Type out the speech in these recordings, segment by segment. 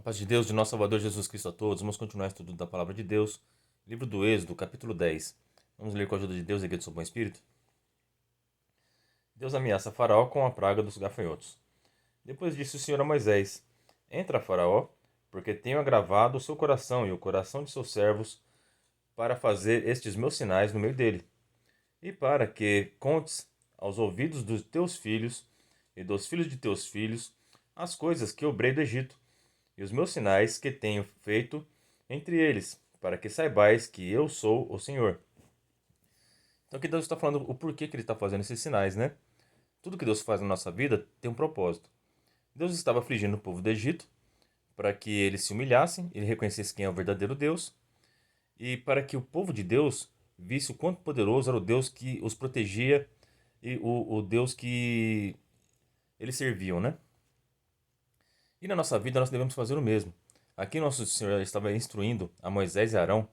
Paz de Deus, de nosso Salvador Jesus Cristo a todos. Vamos continuar estudando da Palavra de Deus. Livro do Êxodo, capítulo 10. Vamos ler com a ajuda de Deus e guia do seu bom espírito. Deus ameaça Faraó com a praga dos gafanhotos. Depois disse o Senhor a Moisés: Entra, Faraó, porque tenho agravado o seu coração e o coração de seus servos para fazer estes meus sinais no meio dele, e para que contes aos ouvidos dos teus filhos e dos filhos de teus filhos as coisas que obrei do Egito, e os meus sinais que tenho feito entre eles, para que saibais que eu sou o Senhor. Então aqui Deus está falando o porquê que ele está fazendo esses sinais, né? Tudo que Deus faz na nossa vida tem um propósito. Deus estava afligindo o povo do Egito para que eles se humilhassem, ele reconhecesse quem é o verdadeiro Deus, e para que o povo de Deus visse o quanto poderoso era o Deus que os protegia e o Deus que eles serviam, né? E na nossa vida nós devemos fazer o mesmo. Aqui nosso Senhor estava instruindo a Moisés e Arão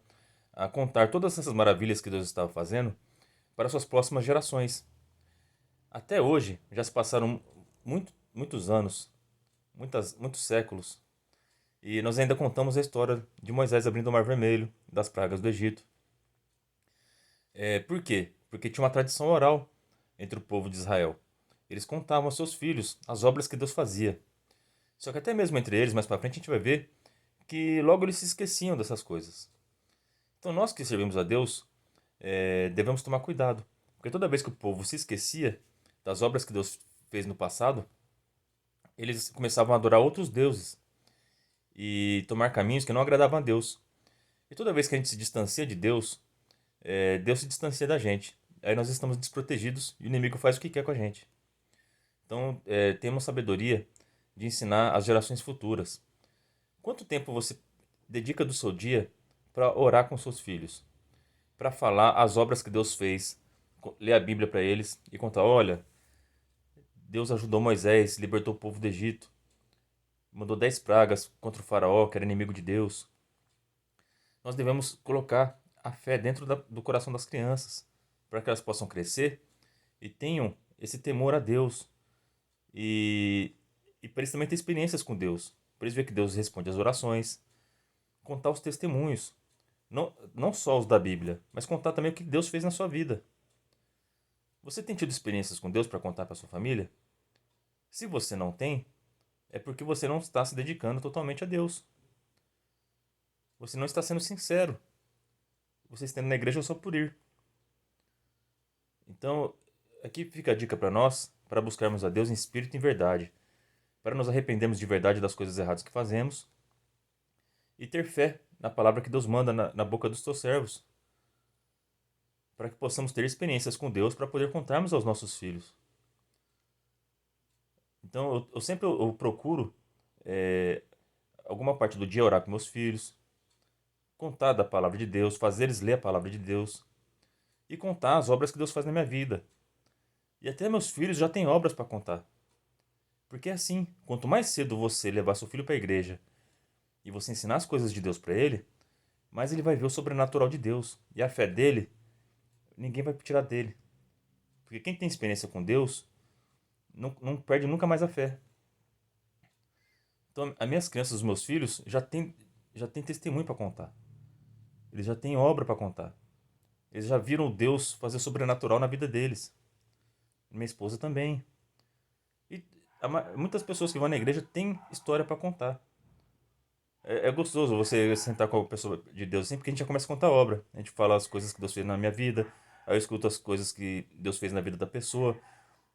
a contar todas essas maravilhas que Deus estava fazendo para suas próximas gerações. Até hoje, já se passaram muitos anos, muitos séculos, e nós ainda contamos a história de Moisés abrindo o Mar Vermelho, das pragas do Egito. Por quê? Porque tinha uma tradição oral entre o povo de Israel. Eles contavam aos seus filhos as obras que Deus fazia. Só que até mesmo entre eles, mais para frente, a gente vai ver que logo eles se esqueciam dessas coisas. Então nós que servimos a Deus, devemos tomar cuidado. Porque toda vez que o povo se esquecia das obras que Deus fez no passado, eles começavam a adorar outros deuses e tomar caminhos que não agradavam a Deus. E toda vez que a gente se distancia de Deus, Deus se distancia da gente. Aí nós estamos desprotegidos e o inimigo faz o que quer com a gente. Então, temos sabedoria de ensinar às gerações futuras. Quanto tempo você dedica do seu dia para orar com seus filhos? Para falar as obras que Deus fez, ler a Bíblia para eles e contar: olha, Deus ajudou Moisés, libertou o povo do Egito, mandou 10 pragas contra o faraó, que era inimigo de Deus. Nós devemos colocar a fé dentro do coração das crianças, para que elas possam crescer e tenham esse temor a Deus. E, e para eles também ter experiências com Deus. Para eles ver que Deus responde às orações. Contar os testemunhos. Não só os da Bíblia, mas contar também o que Deus fez na sua vida. Você tem tido experiências com Deus para contar para sua família? Se você não tem, é porque você não está se dedicando totalmente a Deus. Você não está sendo sincero. Você está indo na igreja só por ir. Então, aqui fica a dica para nós, para buscarmos a Deus em espírito e em verdade, para nos arrependermos de verdade das coisas erradas que fazemos e ter fé na palavra que Deus manda na boca dos seus servos, para que possamos ter experiências com Deus para poder contarmos aos nossos filhos. Então, eu sempre eu procuro alguma parte do dia orar com meus filhos, contar da palavra de Deus, fazer eles ler a palavra de Deus e contar as obras que Deus faz na minha vida. E até meus filhos já têm obras para contar. Porque é assim, quanto mais cedo você levar seu filho para a igreja e você ensinar as coisas de Deus para ele, mais ele vai ver o sobrenatural de Deus. E a fé dele, ninguém vai tirar dele. Porque quem tem experiência com Deus, não perde nunca mais a fé. Então, as minhas crianças, os meus filhos, já têm testemunho para contar. Eles já têm obra para contar. Eles já viram Deus fazer sobrenatural na vida deles. Minha esposa também. E muitas pessoas que vão na igreja têm história para contar. É gostoso você sentar com a pessoa de Deus assim, porque a gente já começa a contar a obra. A gente fala as coisas que Deus fez na minha vida, aí eu escuto as coisas que Deus fez na vida da pessoa.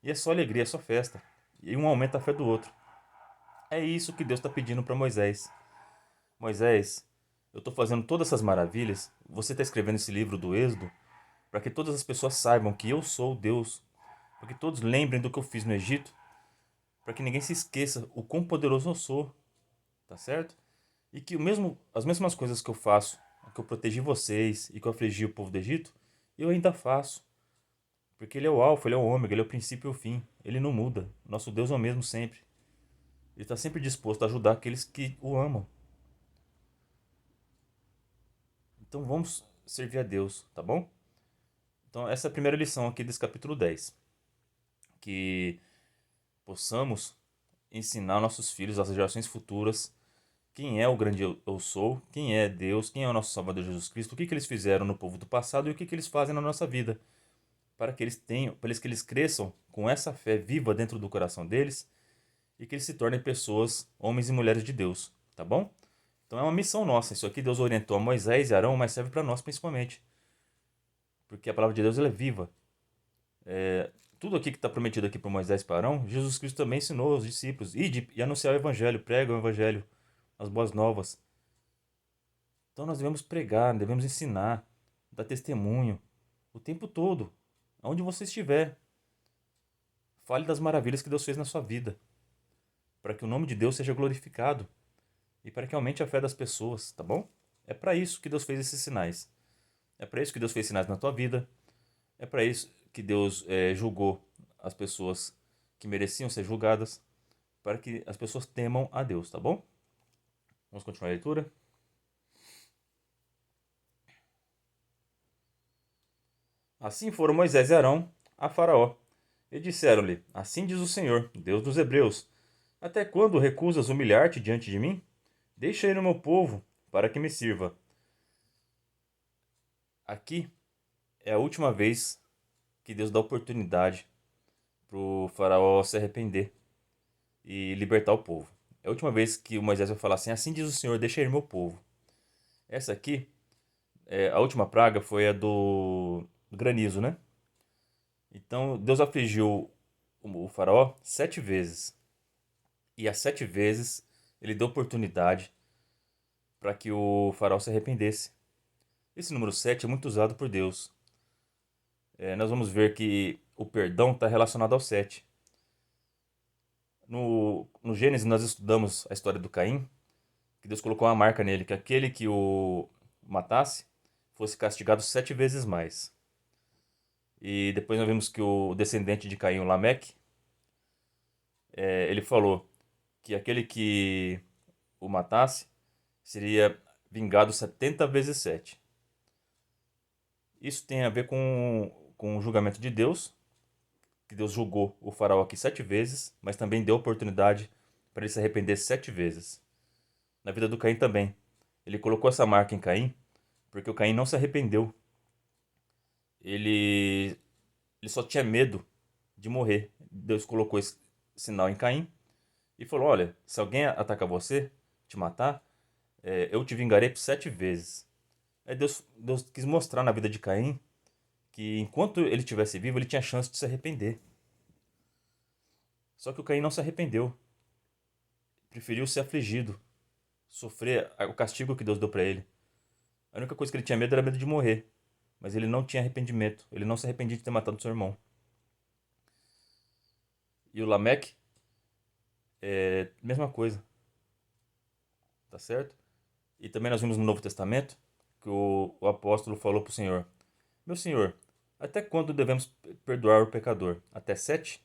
E é só alegria, é só festa. E um aumenta a fé do outro. É isso que Deus está pedindo para Moisés. Moisés, eu estou fazendo todas essas maravilhas. Você está escrevendo esse livro do Êxodo para que todas as pessoas saibam que eu sou Deus. Para que todos lembrem do que eu fiz no Egito. Para que ninguém se esqueça o quão poderoso eu sou. Tá certo? E que as mesmas coisas que eu faço, que eu protegi vocês e que eu afligi o povo do Egito, eu ainda faço. Porque ele é o alfa, ele é o ômega, ele é o princípio e o fim. Ele não muda. Nosso Deus é o mesmo sempre. Ele está sempre disposto a ajudar aqueles que o amam. Então vamos servir a Deus, tá bom? Então essa é a primeira lição aqui desse capítulo 10. Que possamos ensinar nossos filhos, às gerações futuras, quem é o grande eu sou, quem é Deus, quem é o nosso Salvador Jesus Cristo, o que que eles fizeram no povo do passado e o que que eles fazem na nossa vida, para que eles tenham, que eles cresçam com essa fé viva dentro do coração deles e que eles se tornem pessoas, homens e mulheres de Deus, tá bom? Então é uma missão nossa. Isso aqui Deus orientou a Moisés e Arão, mas serve para nós principalmente, porque a palavra de Deus ela é viva. Tudo aqui que está prometido aqui para Moisés e para Arão, Jesus Cristo também ensinou aos discípulos. Ide e anunciar o evangelho, prega o evangelho, as boas novas. Então nós devemos pregar, devemos ensinar, dar testemunho o tempo todo, aonde você estiver. Fale das maravilhas que Deus fez na sua vida, para que o nome de Deus seja glorificado e para que aumente a fé das pessoas, tá bom? É para isso que Deus fez esses sinais. É para isso que Deus fez sinais na tua vida. É para isso que Deus julgou as pessoas que mereciam ser julgadas, para que as pessoas temam a Deus, tá bom? Vamos continuar a leitura? Assim foram Moisés e Arão a Faraó, e disseram-lhe: Assim diz o Senhor, Deus dos Hebreus: Até quando recusas humilhar-te diante de mim? Deixa ir o meu povo, para que me sirva. Aqui é a última vez que Deus dá oportunidade para o Faraó se arrepender e libertar o povo. É a última vez que o Moisés vai falar assim: Assim diz o Senhor, deixa ir meu povo. Essa aqui, a última praga foi a do granizo, né? Então Deus afligiu o Faraó 7 vezes. E as 7 vezes ele deu oportunidade para que o Faraó se arrependesse. Esse número 7 é muito usado por Deus. Nós vamos ver que o perdão está relacionado ao 7. No Gênesis nós estudamos a história do Caim, que Deus colocou uma marca nele, que aquele que o matasse fosse castigado 7 vezes mais. E depois nós vimos que o descendente de Caim, o Lameque, ele falou que aquele que o matasse seria vingado 70 vezes 7. Isso tem a ver com o julgamento de Deus, que Deus julgou o faraó aqui 7 vezes, mas também deu oportunidade para ele se arrepender 7 vezes. Na vida do Caim também. Ele colocou essa marca em Caim, porque o Caim não se arrependeu. Ele, ele só tinha medo de morrer. Deus colocou esse sinal em Caim e falou: Olha, se alguém atacar você, te matar, eu te vingarei por 7 vezes. Aí Deus quis mostrar na vida de Caim que enquanto ele estivesse vivo, ele tinha chance de se arrepender. Só que o Caim não se arrependeu. Preferiu ser afligido, sofrer o castigo que Deus deu para ele. A única coisa que ele tinha medo era medo de morrer. Mas ele não tinha arrependimento. Ele não se arrependia de ter matado seu irmão. E o Lameque, mesma coisa, tá certo? E também nós vimos no Novo Testamento que o apóstolo falou para o Senhor: Meu Senhor, até quando devemos perdoar o pecador? Até 7?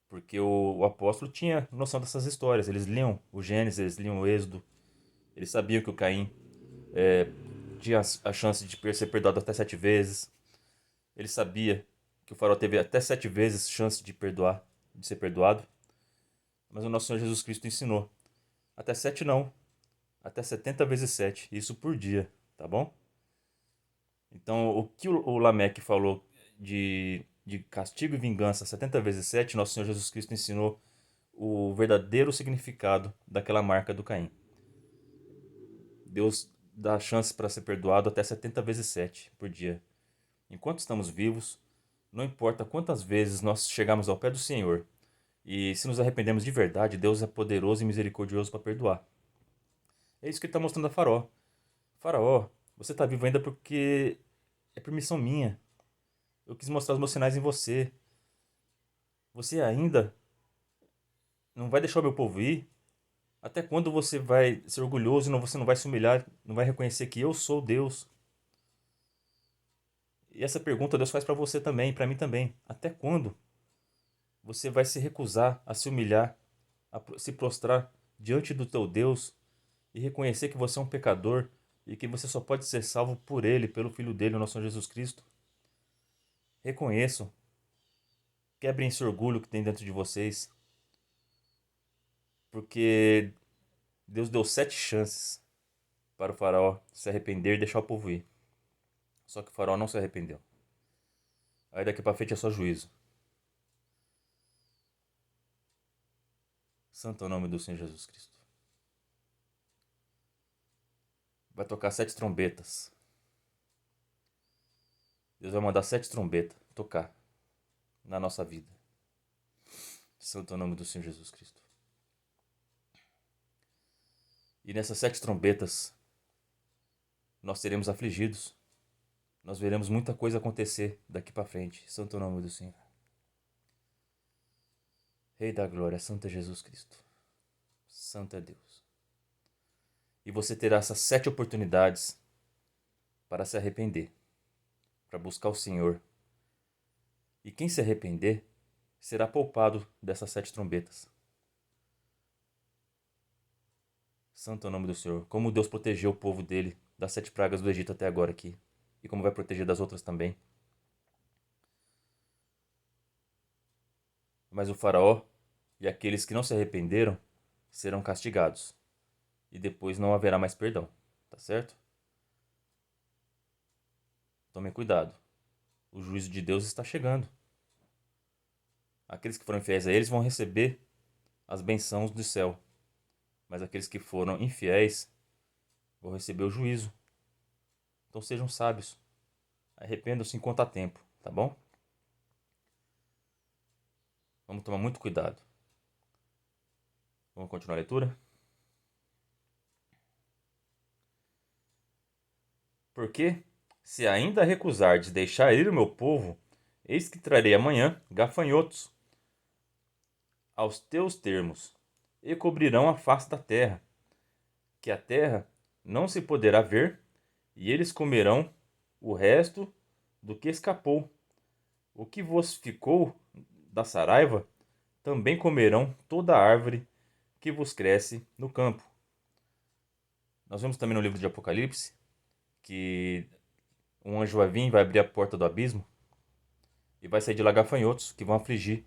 Porque o apóstolo tinha noção dessas histórias. Eles liam o Gênesis, eles liam o Êxodo. Eles sabiam que o Caim tinha a chance de ser perdoado até 7 vezes. Ele sabia que o faraó teve até 7 vezes chance de perdoar, de ser perdoado. Mas o nosso Senhor Jesus Cristo ensinou: até 7 não, até 70 vezes 7, isso por dia, tá bom? Então, o que o Lameque falou de castigo e vingança 70 vezes 7, nosso Senhor Jesus Cristo ensinou o verdadeiro significado daquela marca do Caim. Deus dá chance para ser perdoado até 70 vezes 7 por dia. Enquanto estamos vivos, não importa quantas vezes nós chegamos ao pé do Senhor, e se nos arrependemos de verdade, Deus é poderoso e misericordioso para perdoar. É isso que ele está mostrando a Faraó. Faraó, você está vivo ainda porque é permissão minha. Eu quis mostrar os meus sinais em você. Você ainda não vai deixar o meu povo ir? Até quando você vai ser orgulhoso e você não vai se humilhar, não vai reconhecer que eu sou Deus? E essa pergunta Deus faz para você também, para mim também. Até quando você vai se recusar a se humilhar, a se prostrar diante do teu Deus e reconhecer que você é um pecador e que você só pode ser salvo por Ele, pelo Filho dele, o nosso Senhor Jesus Cristo? Reconheçam, quebrem esse orgulho que tem dentro de vocês, porque Deus deu 7 chances para o faraó se arrepender e deixar o povo ir. Só que o faraó não se arrependeu. Aí daqui para frente é só juízo. Santo é o nome do Senhor Jesus Cristo. Vai tocar 7 trombetas. Deus vai mandar 7 trombetas tocar na nossa vida. Santo é o nome do Senhor Jesus Cristo. E nessas 7 trombetas nós seremos afligidos. Nós veremos muita coisa acontecer daqui para frente. Santo é o nome do Senhor. Rei da glória, Santo é Jesus Cristo. Santo é Deus. E você terá essas 7 oportunidades para se arrepender, para buscar o Senhor. E quem se arrepender será poupado dessas 7 trombetas. Santo é o nome do Senhor. Como Deus protegeu o povo dele das 7 pragas do Egito até agora aqui. E como vai proteger das outras também. Mas o faraó e aqueles que não se arrependeram serão castigados. E depois não haverá mais perdão. Tá certo? Tomem cuidado. O juízo de Deus está chegando. Aqueles que foram infiéis a eles vão receber as bênçãos do céu. Mas aqueles que foram infiéis vão receber o juízo. Então sejam sábios. Arrependam-se enquanto há tempo, tá bom? Vamos tomar muito cuidado. Vamos continuar a leitura? Porque, se ainda recusardes deixar ir o meu povo, eis que trarei amanhã gafanhotos aos teus termos, e cobrirão a face da terra, que a terra não se poderá ver, e eles comerão o resto do que escapou. O que vos ficou da saraiva, também comerão toda a árvore que vos cresce no campo. Nós vemos também no livro de Apocalipse que um anjo vai vir, vai abrir a porta do abismo e vai sair de lá gafanhotos que vão afligir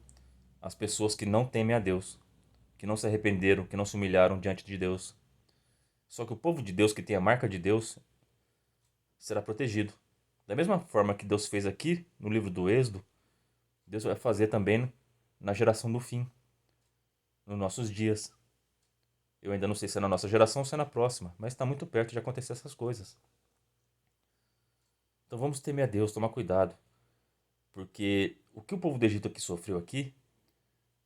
as pessoas que não temem a Deus, que não se arrependeram, que não se humilharam diante de Deus. Só que o povo de Deus, que tem a marca de Deus, será protegido. Da mesma forma que Deus fez aqui no livro do Êxodo, Deus vai fazer também na geração do fim, nos nossos dias. Eu ainda não sei se é na nossa geração ou se é na próxima, mas está muito perto de acontecer essas coisas. Então vamos temer a Deus, tomar cuidado, porque o que o povo do Egito aqui sofreu aqui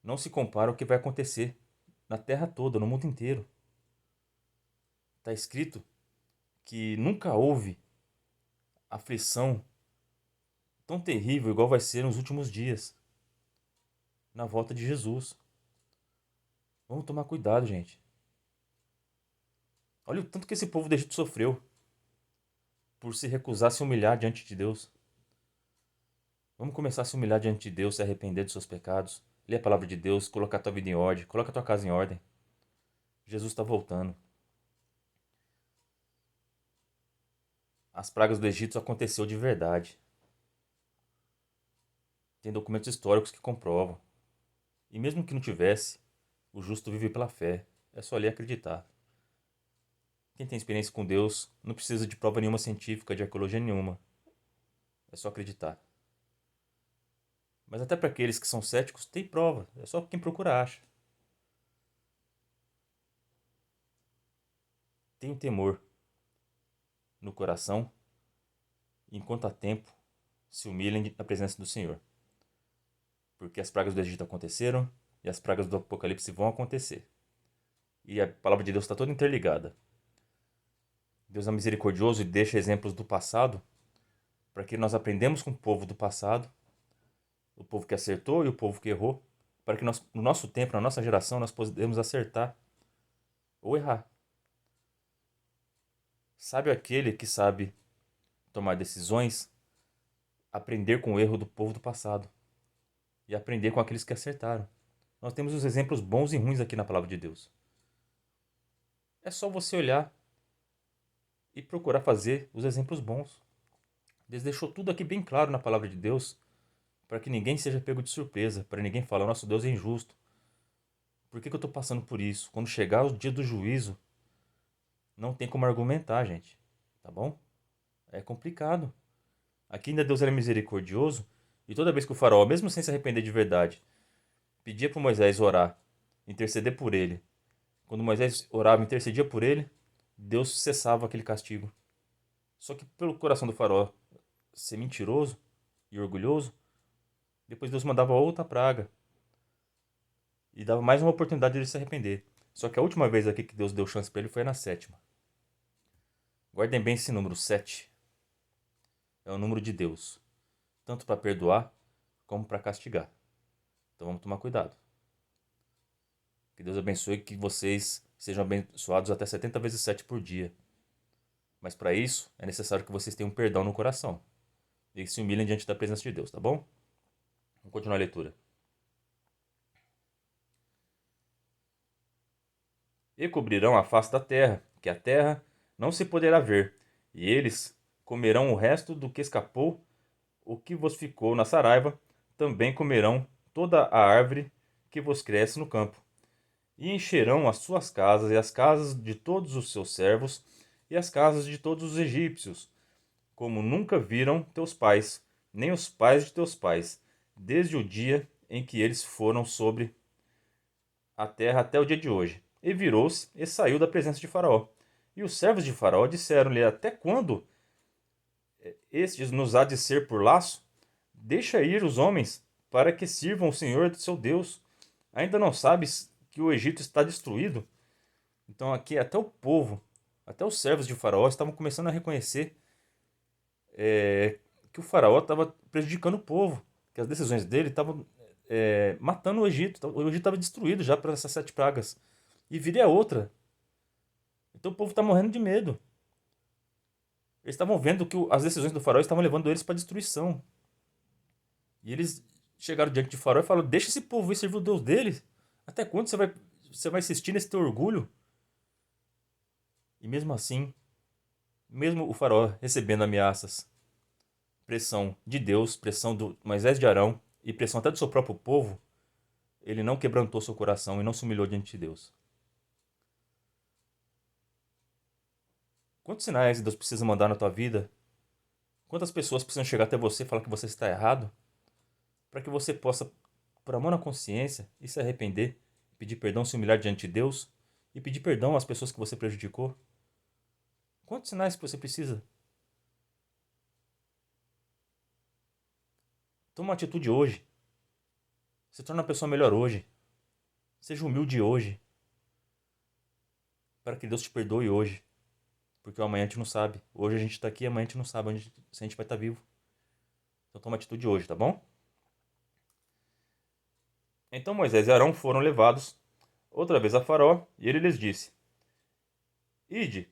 não se compara ao que vai acontecer na terra toda, no mundo inteiro. Está escrito que nunca houve aflição tão terrível igual vai ser nos últimos dias, na volta de Jesus. Vamos tomar cuidado, gente. Olha o tanto que esse povo do Egito sofreu por se recusar a se humilhar diante de Deus. Vamos começar a se humilhar diante de Deus, se arrepender dos seus pecados, ler a palavra de Deus, colocar a tua vida em ordem, coloca a tua casa em ordem. Jesus está voltando. As pragas do Egito aconteceu de verdade. Tem documentos históricos que comprovam. E mesmo que não tivesse, o justo vive pela fé. É só ler e acreditar. Quem tem experiência com Deus não precisa de prova nenhuma científica, de arqueologia nenhuma. É só acreditar. Mas até para aqueles que são céticos, tem prova. É só quem procura acha. Tenha temor no coração e, enquanto há tempo, se humilhem na presença do Senhor. Porque as pragas do Egito aconteceram e as pragas do Apocalipse vão acontecer. E a palavra de Deus está toda interligada. Deus é misericordioso e deixa exemplos do passado para que nós aprendamos com o povo do passado, o povo que acertou e o povo que errou, para que nós, no nosso tempo, na nossa geração, nós podemos acertar ou errar. Sabe aquele que sabe tomar decisões, aprender com o erro do povo do passado e aprender com aqueles que acertaram. Nós temos os exemplos bons e ruins aqui na palavra de Deus. É só você olhar e procurar fazer os exemplos bons. Deus deixou tudo aqui bem claro na palavra de Deus, para que ninguém seja pego de surpresa, para ninguém falar, nosso Deus é injusto, Por que que eu estou passando por isso? Quando chegar o dia do juízo, não tem como argumentar, gente. Tá bom? É complicado. Aqui ainda Deus era misericordioso, e toda vez que o faraó, mesmo sem se arrepender de verdade, pedia para Moisés orar, interceder por ele, quando Moisés orava e intercedia por ele, Deus cessava aquele castigo. Só que pelo coração do faraó ser mentiroso e orgulhoso, depois Deus mandava outra praga e dava mais uma oportunidade de ele se arrepender. Só que a última vez aqui que Deus deu chance para ele foi na sétima. Guardem bem esse número, 7. É o número de Deus, tanto para perdoar como para castigar. Então vamos tomar cuidado. Que Deus abençoe e que vocês sejam abençoados até 70 vezes 7 por dia. Mas para isso é necessário que vocês tenham perdão no coração e se humilhem diante da presença de Deus, tá bom? Vamos continuar a leitura. E cobrirão a face da terra, que a terra não se poderá ver, e eles comerão o resto do que escapou, o que vos ficou na saraiva, também comerão toda a árvore que vos cresce no campo. E encherão as suas casas e as casas de todos os seus servos e as casas de todos os egípcios, como nunca viram teus pais, nem os pais de teus pais, desde o dia em que eles foram sobre a terra até o dia de hoje. E virou-se e saiu da presença de Faraó. E os servos de Faraó disseram-lhe: Até quando estes nos há de ser por laço? Deixa ir os homens, para que sirvam o Senhor seu Deus. Ainda não sabes que o Egito está destruído? Então aqui até o povo, até os servos de Faraó estavam começando a reconhecer que o Faraó estava prejudicando o povo, que as decisões dele estavam matando o Egito. O Egito estava destruído já por essas 7 pragas. E viria outra. Então o povo está morrendo de medo. Eles estavam vendo que as decisões do faraó estavam levando eles para a destruição. E eles chegaram diante de faraó e falaram: Deixa esse povo ir servir o Deus deles. Até quando você vai insistir nesse teu orgulho? E mesmo assim, mesmo o faraó recebendo ameaças, pressão de Deus, pressão do Moisés de Arão e pressão até do seu próprio povo, ele não quebrantou seu coração e não se humilhou diante de Deus. Quantos sinais Deus precisa mandar na tua vida? Quantas pessoas precisam chegar até você e falar que você está errado? Para que você possa, por amor na consciência, e se arrepender, pedir perdão, se humilhar diante de Deus e pedir perdão às pessoas que você prejudicou? Quantos sinais que você precisa? Toma uma atitude hoje. Se torne uma pessoa melhor hoje. Seja humilde hoje. Para que Deus te perdoe hoje. Porque o amanhã a gente não sabe. Hoje a gente está aqui, amanhã a gente não sabe se a gente vai estar vivo. Então toma atitude hoje, tá bom? Então Moisés e Arão foram levados outra vez a Faraó, e ele lhes disse: Ide,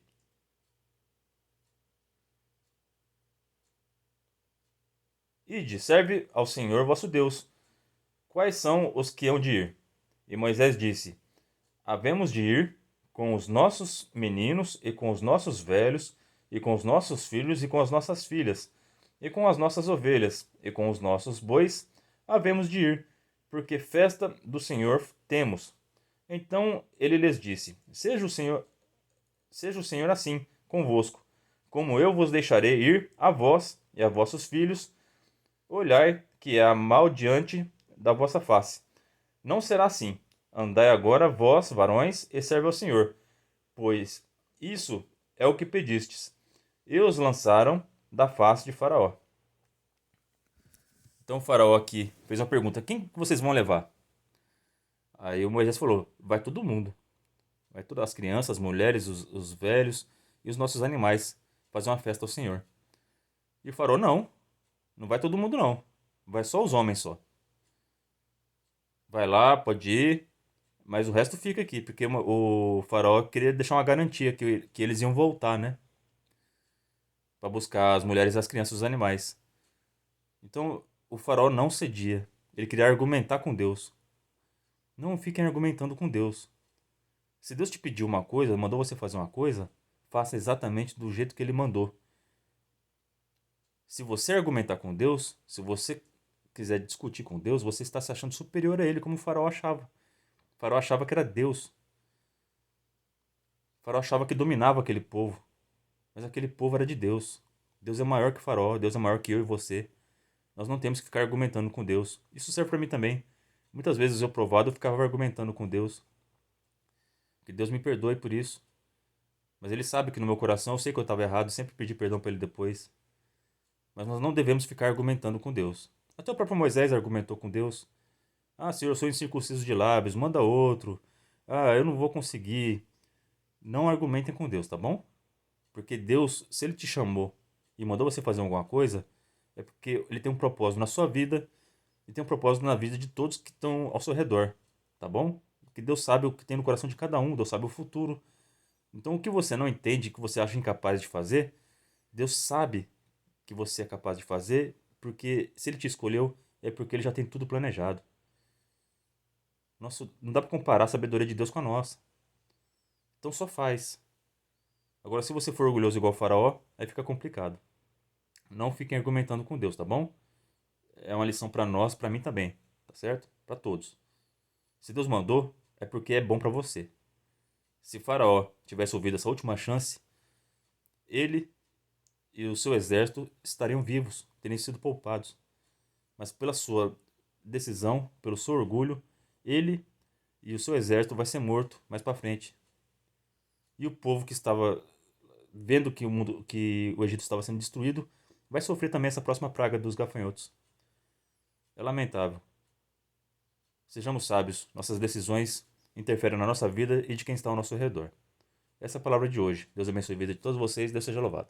serve ao Senhor vosso Deus. Quais são os que hão de ir? E Moisés disse: Havemos de ir com os nossos meninos, e com os nossos velhos, e com os nossos filhos, e com as nossas filhas, e com as nossas ovelhas, e com os nossos bois, havemos de ir, porque festa do Senhor temos. Então ele lhes disse: seja o Senhor assim convosco, como eu vos deixarei ir a vós e a vossos filhos, olhai que é mal diante da vossa face. Não será assim. Andai agora vós, varões, e serve ao Senhor, pois isso é o que pedistes. E os lançaram da face de Faraó. Então o Faraó aqui fez uma pergunta: quem que vocês vão levar? Aí o Moisés falou: vai todo mundo. Vai todas as crianças, as mulheres, os velhos e os nossos animais fazer uma festa ao Senhor. E o Faraó: não, não vai todo mundo não. Vai só os homens só. Vai lá, pode ir, mas o resto fica aqui, porque o faraó queria deixar uma garantia que eles iam voltar, né? Para buscar as mulheres, as crianças e os animais. Então o faraó não cedia. Ele queria argumentar com Deus. Não fiquem argumentando com Deus. Se Deus te pediu uma coisa, mandou você fazer uma coisa, faça exatamente do jeito que ele mandou. Se você argumentar com Deus, se você quiser discutir com Deus, você está se achando superior a ele, como o faraó achava. Faraó achava que era Deus. Faraó achava que dominava aquele povo. Mas aquele povo era de Deus. Deus é maior que Faraó, Deus é maior que eu e você. Nós não temos que ficar argumentando com Deus. Isso serve para mim também. Muitas vezes eu provado eu ficava argumentando com Deus. Que Deus me perdoe por isso. Mas ele sabe que no meu coração eu sei que eu estava errado e sempre pedi perdão para ele depois. Mas nós não devemos ficar argumentando com Deus. Até o próprio Moisés argumentou com Deus. Ah, Senhor, eu sou incircunciso de lábios, manda outro. Ah, eu não vou conseguir. Não argumentem com Deus, tá bom? Porque Deus, se ele te chamou e mandou você fazer alguma coisa, é porque ele tem um propósito na sua vida e tem um propósito na vida de todos que estão ao seu redor, tá bom? Porque Deus sabe o que tem no coração de cada um, Deus sabe o futuro. Então, o que você não entende, que você acha incapaz de fazer, Deus sabe que você é capaz de fazer, porque se ele te escolheu, é porque ele já tem tudo planejado. Nossa, não dá para comparar a sabedoria de Deus com a nossa. Então só faz. Agora, se você for orgulhoso igual o Faraó, aí fica complicado. Não fiquem argumentando com Deus, tá bom? É uma lição para nós, para mim também, tá certo? Para todos. Se Deus mandou, é porque é bom para você. Se Faraó tivesse ouvido essa última chance, ele e o seu exército estariam vivos, teriam sido poupados. Mas pela sua decisão, pelo seu orgulho, ele e o seu exército vai ser morto mais para frente. E o povo que estava vendo que o Egito estava sendo destruído, vai sofrer também essa próxima praga dos gafanhotos. É lamentável. Sejamos sábios, nossas decisões interferem na nossa vida e de quem está ao nosso redor. Essa é a palavra de hoje. Deus abençoe a vida de todos vocês, Deus seja louvado.